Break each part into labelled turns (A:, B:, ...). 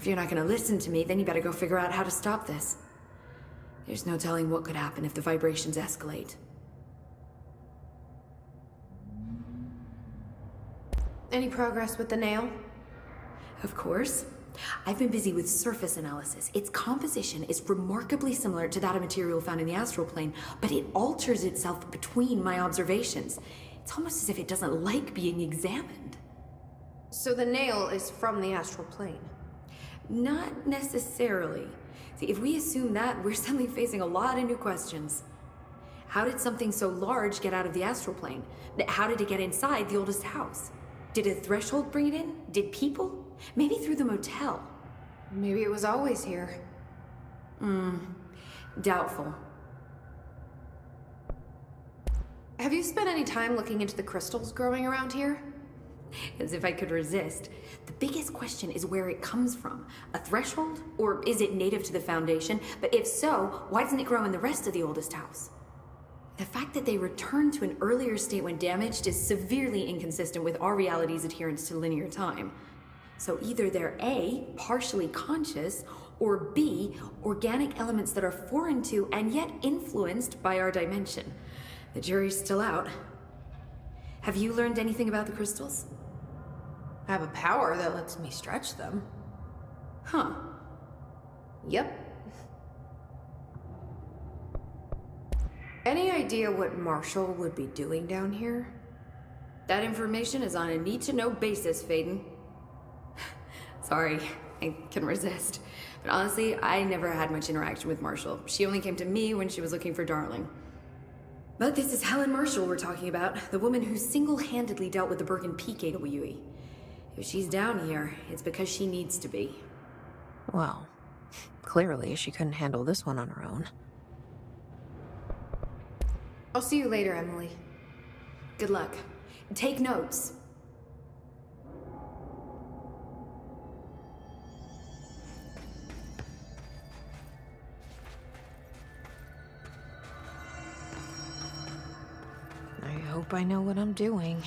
A: If you're not gonna listen to me, then you better go figure out how to stop this. There's no telling what could happen if the vibrations escalate.
B: Any progress with the nail?
A: Of course. I've been busy with surface analysis. Its composition is remarkably similar to that of material found in the astral plane, but it alters itself between my observations. It's almost as if it doesn't like being examined.
B: So the nail is from the astral plane?
A: Not necessarily. See, if we assume that, we're suddenly facing a lot of new questions. How did something so large get out of the astral plane? How did it get inside the oldest house? Did a threshold bring it in? Did people? Maybe through the motel.
B: Maybe it was always here.
A: Doubtful.
B: Have you spent any time looking into the crystals growing around here?
A: As if I could resist. The biggest question is where it comes from. A threshold? Or is it native to the Foundation? But if so, why doesn't it grow in the rest of the oldest house? The fact that they returned to an earlier state when damaged is severely inconsistent with our reality's adherence to linear time. So either they're A, partially conscious, or B, organic elements that are foreign to and yet influenced by our dimension. The jury's still out. Have you learned anything about the crystals?
B: I have a power that lets me stretch them.
A: Huh.
B: Yep. Any idea what Marshall would be doing down here?
A: That information is on a need-to-know basis, Faden. Sorry, I can resist. But honestly, I never had much interaction with Marshall. She only came to me when she was looking for Darling. But this is Helen Marshall we're talking about, the woman who single-handedly dealt with the Bergen Peak AWE. If she's down here, it's because she needs to be.
C: Well, clearly she couldn't handle this one on her own.
B: I'll see you later, Emily.
A: Good luck. Take notes.
C: I hope I know what I'm doing.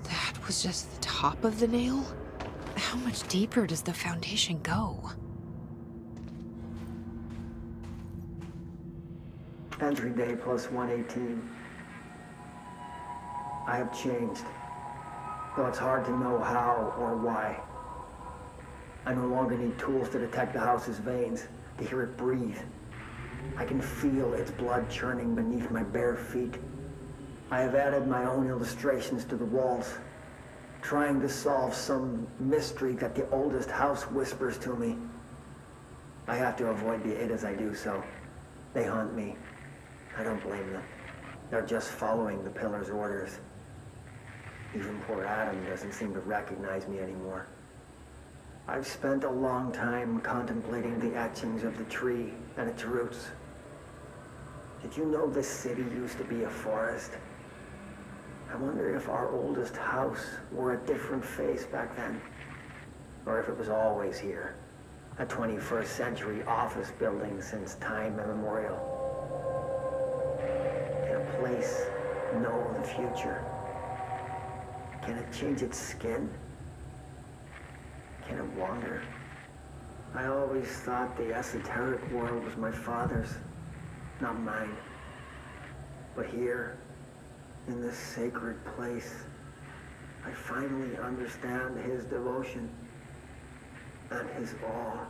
C: That was just the top of the nail? How much deeper does the Foundation go?
D: Entry day plus 118. I have changed, though it's hard to know how or why. I no longer need tools to detect the house's veins, to hear it breathe. I can feel its blood churning beneath my bare feet. I have added my own illustrations to the walls, trying to solve some mystery that the oldest house whispers to me. I have to avoid the it as I do so. They haunt me. I don't blame them. They're just following the Pillar's orders. Even poor Adam doesn't seem to recognize me anymore. I've spent a long time contemplating the etchings of the tree and its roots. Did you know this city used to be a forest? I wonder if our oldest house wore a different face back then. Or if it was always here. A 21st century office building since time immemorial. Can a place know the future? Can it change its skin? Can it wander? I always thought the esoteric world was my father's, not mine. But here, in this sacred place, I finally understand his devotion and his awe.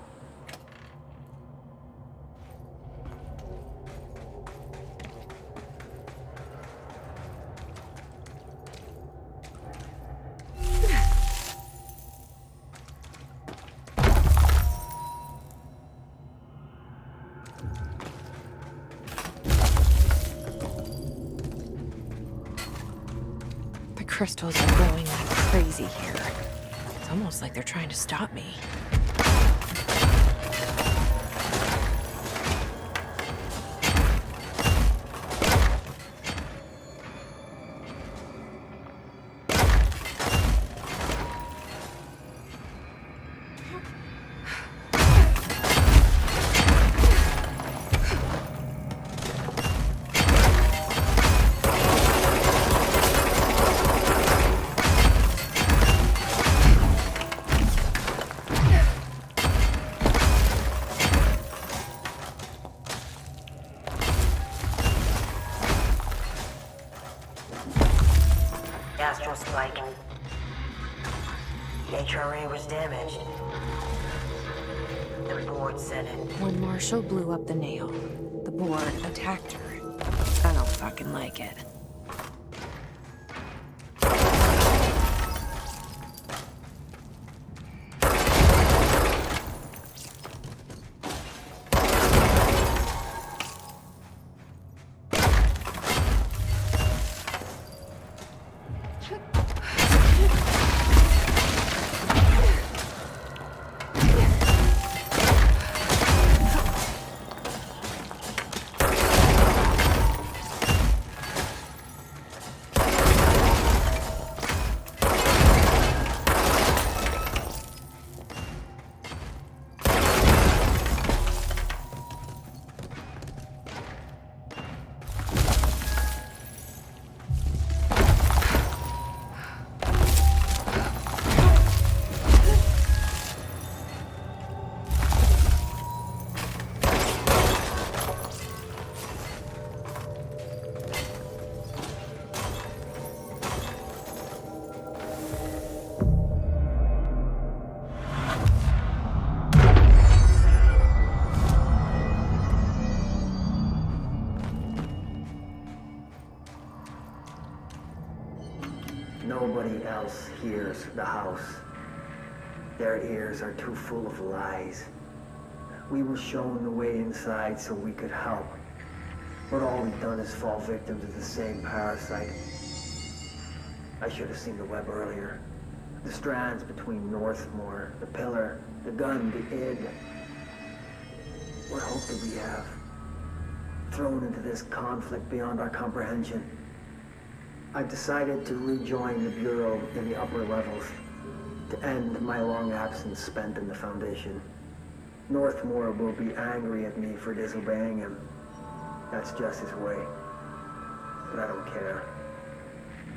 C: Crystals are going like crazy here. It's almost like they're trying to stop me.
E: Astral spike. The HRA was damaged. The board said it.
C: When Marshall blew up the nail, the board attacked her. I don't fucking like it.
D: Nobody else hears the house. Their ears are too full of lies. We were shown the way inside so we could help. But all we've done is fall victim to the same parasite. I should have seen the web earlier. The strands between Northmore, the pillar, the gun, the id. What hope do we have? Thrown into this conflict beyond our comprehension. I decided to rejoin the Bureau in the upper levels, to end my long absence spent in the Foundation. Northmore will be angry at me for disobeying him. That's just his way. But I don't care.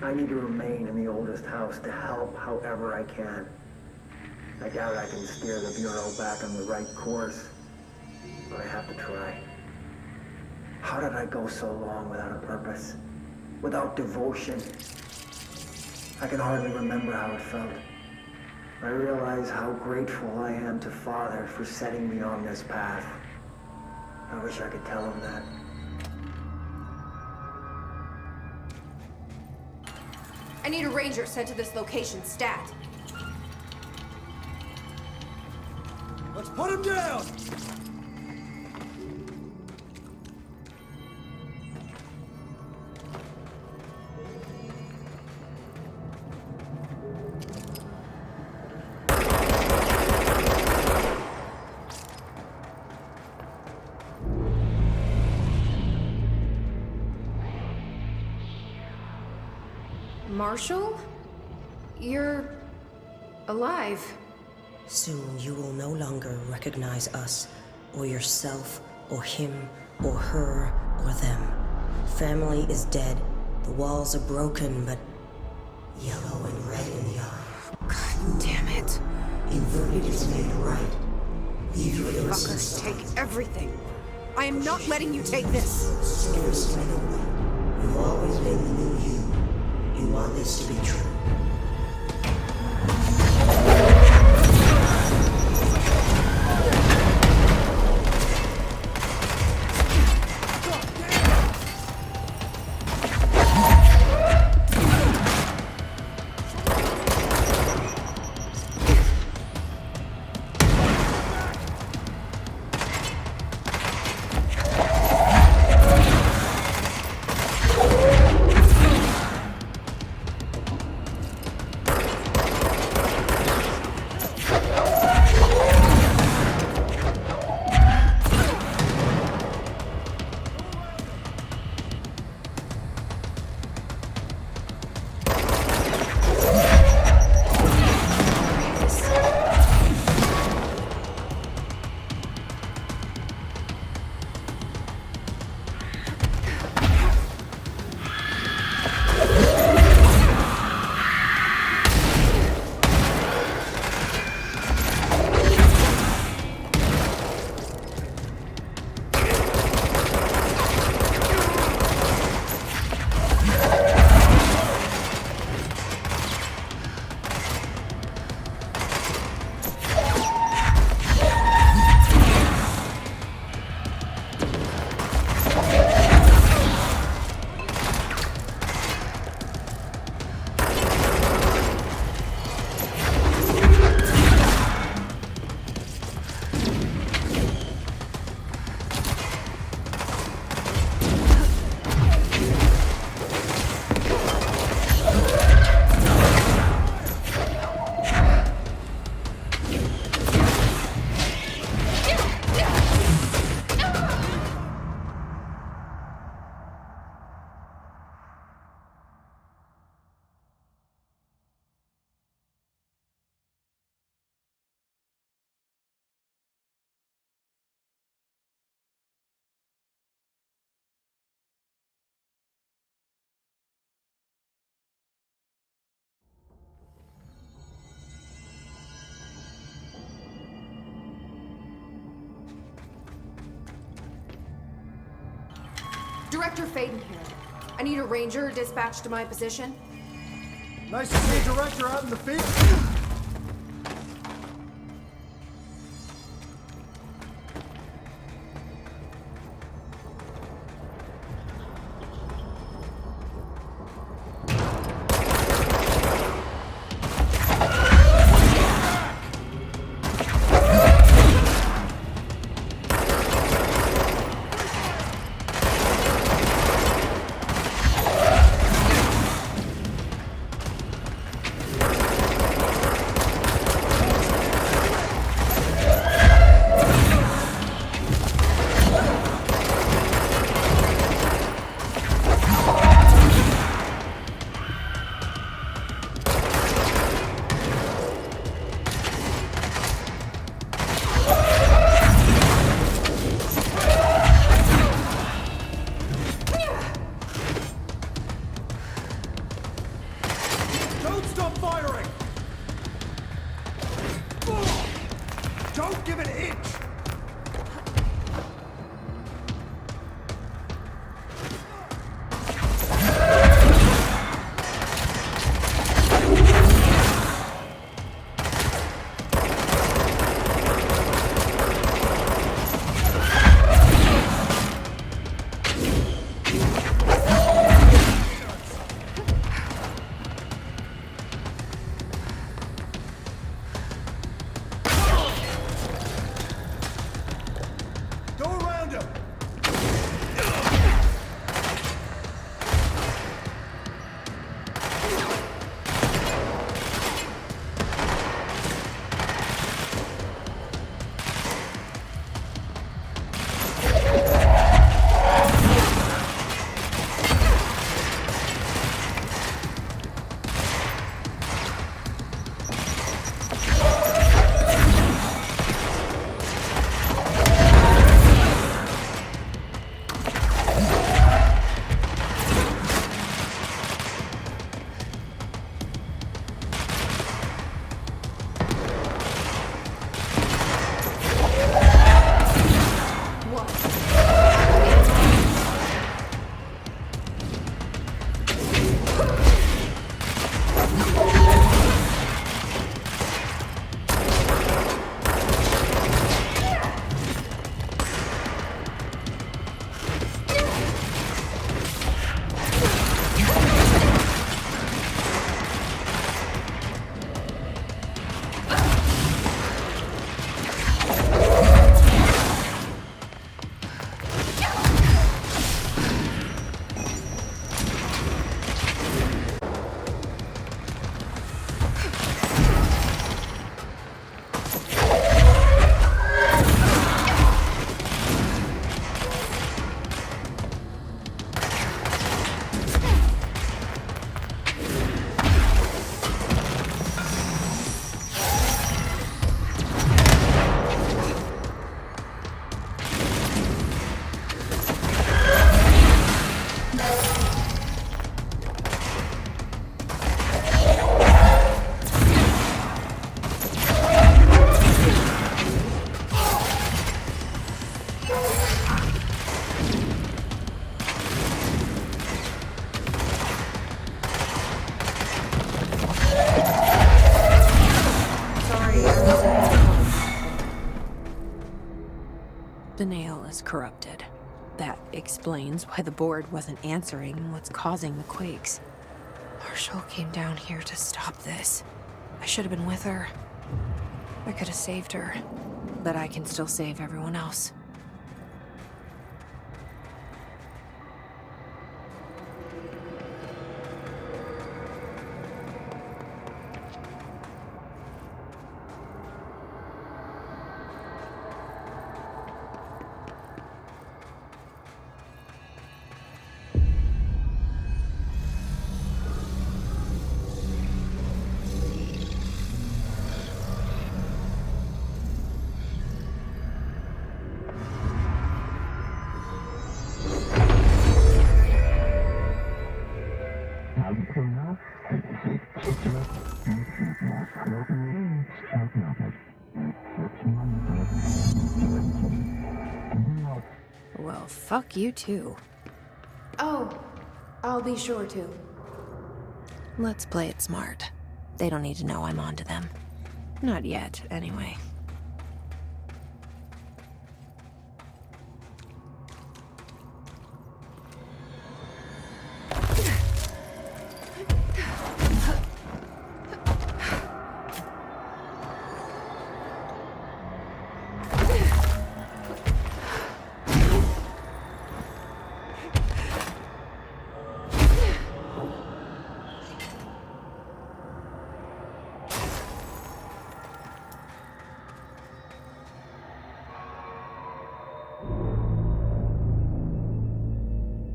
D: I need to remain in the oldest house to help however I can. I doubt I can steer the Bureau back on the right course, but I have to try. How did I go so long without a purpose? Without devotion? I can hardly remember how it felt. I realize how grateful I am to Father for setting me on this path. I wish I could tell him that.
B: I need a ranger sent to this location, stat.
F: Let's put him down!
B: Marshall? You're alive.
E: Soon you will no longer recognize us, or yourself, or him, or her, or them. Family is dead. The walls are broken, but yellow and red in the eye.
C: God damn it.
E: Inverted is made right. Leave your innocence.
C: Fuckers take everything. I am not letting you take this.
E: Scarce anyone. You've always been the new you. You want this to be true.
B: Director Faden here. I need a ranger dispatched to my position.
F: Nice to see a director out in the field. Don't stop firing! Don't give an inch! Go around him!
C: The nail is corrupted. That explains why the board wasn't answering what's causing the quakes. Marshall came down here to stop this. I should have been with her. I could have saved her. But I can still save everyone else. Well, fuck you too.
B: Oh, I'll be sure to.
C: Let's play it smart. They don't need to know I'm onto them. Not yet, anyway.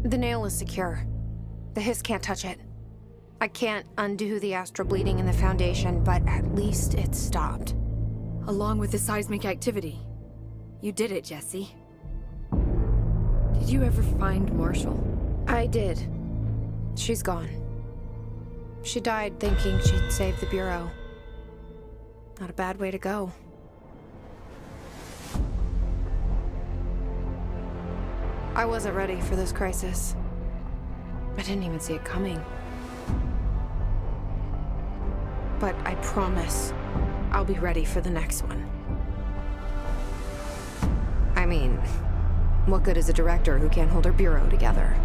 C: The nail is secure. The hiss can't touch it. I can't undo the astral bleeding in the Foundation, but at least it's stopped.
A: Along with the seismic activity. You did it, Jesse. Did you ever find Marshall?
C: I did. She's gone. She died thinking she'd save the Bureau. Not a bad way to go. I wasn't ready for this crisis. I didn't even see it coming. But I promise, I'll be ready for the next one. I mean, what good is a director who can't hold her bureau together?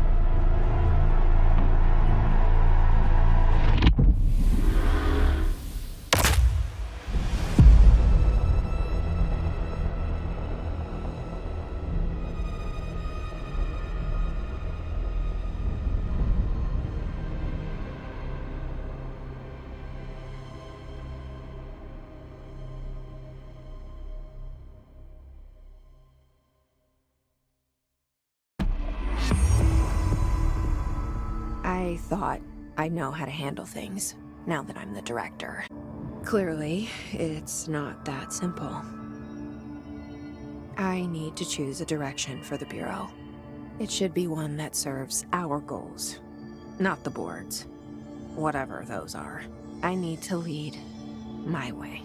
C: I thought I'd know how to handle things, now that I'm the director. Clearly, it's not that simple. I need to choose a direction for the Bureau. It should be one that serves our goals, not the board's. Whatever those are. I need to lead my way.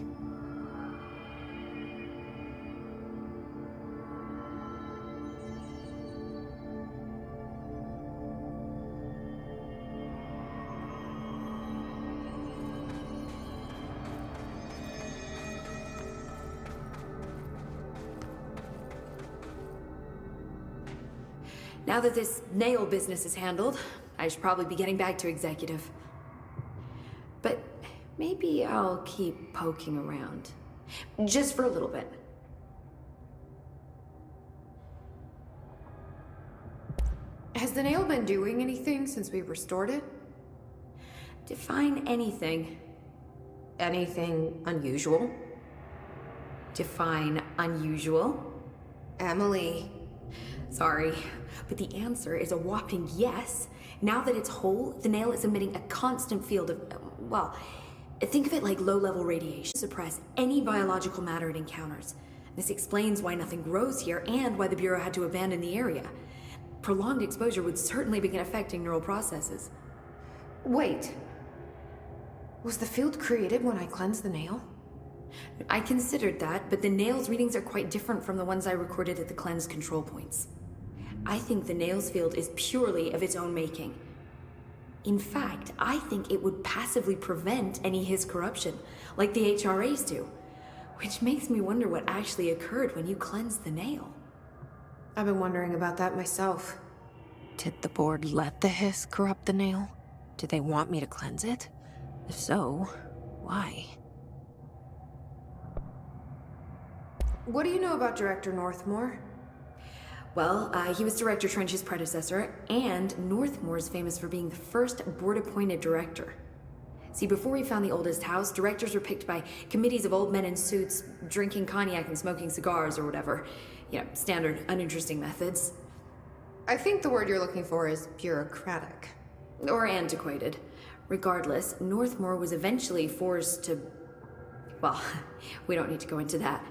A: Now that this nail business is handled, I should probably be getting back to executive. But maybe I'll keep poking around. Just for a little bit.
B: Has the nail been doing anything since we restored it?
A: Define anything. Anything unusual? Define unusual.
B: Emily.
A: Sorry, but the answer is a whopping yes. Now that it's whole, the nail is emitting a constant field of, well, think of it like low-level radiation. Suppress any biological matter it encounters. This explains why nothing grows here and why the Bureau had to abandon the area. Prolonged exposure would certainly begin affecting neural processes.
B: Wait. Was the field created when I cleansed the nail?
A: I considered that, but the nail's readings are quite different from the ones I recorded at the cleanse control points. I think the nail's field is purely of its own making. In fact, I think it would passively prevent any Hiss corruption, like the HRAs do. Which makes me wonder what actually occurred when you cleansed the nail.
B: I've been wondering about that myself.
C: Did the board let the Hiss corrupt the nail? Did they want me to cleanse it? If so, why?
B: What do you know about Director Northmore?
A: Well, he was Director Trench's predecessor, and Northmore is famous for being the first board-appointed director. See, before we found the oldest house, directors were picked by committees of old men in suits, drinking cognac and smoking cigars or whatever. You know, standard, uninteresting methods.
B: I think the word you're looking for is bureaucratic.
A: Or antiquated. Regardless, Northmore was eventually forced to... Well, we don't need to go into that.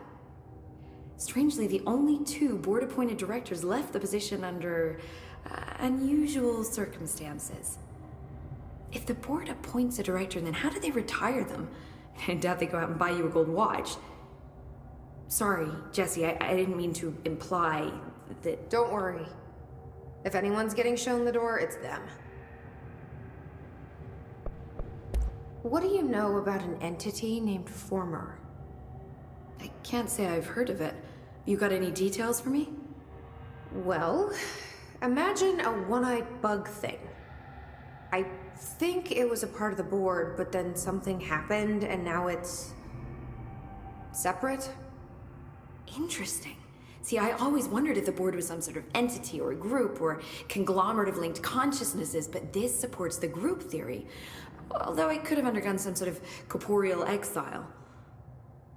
A: Strangely, the only two board-appointed directors left the position under unusual circumstances. If the board appoints a director, then how do they retire them? I doubt they go out and buy you a gold watch. Sorry, Jesse, I didn't mean to imply that...
B: Don't worry. If anyone's getting shown the door, it's them. What do you know about an entity named Former?
A: I can't say I've heard of it. You got any details for me?
B: Well, imagine a one-eyed bug thing. I think it was a part of the board, but then something happened and now it's separate.
A: Interesting. See, I always wondered if the board was some sort of entity or group or conglomerate of linked consciousnesses, but this supports the group theory. Although I could have undergone some sort of corporeal exile.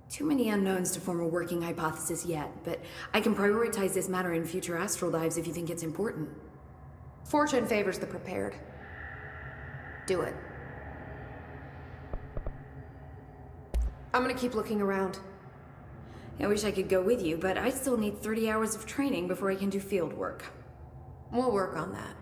A: Too many unknowns to form a working hypothesis yet, but I can prioritize this matter in future astral dives if you think it's important.
B: Fortune favors the prepared. Do it. I'm gonna keep looking around.
A: I wish I could go with you, but I still need 30 hours of training before I can do field work.
B: We'll work on that.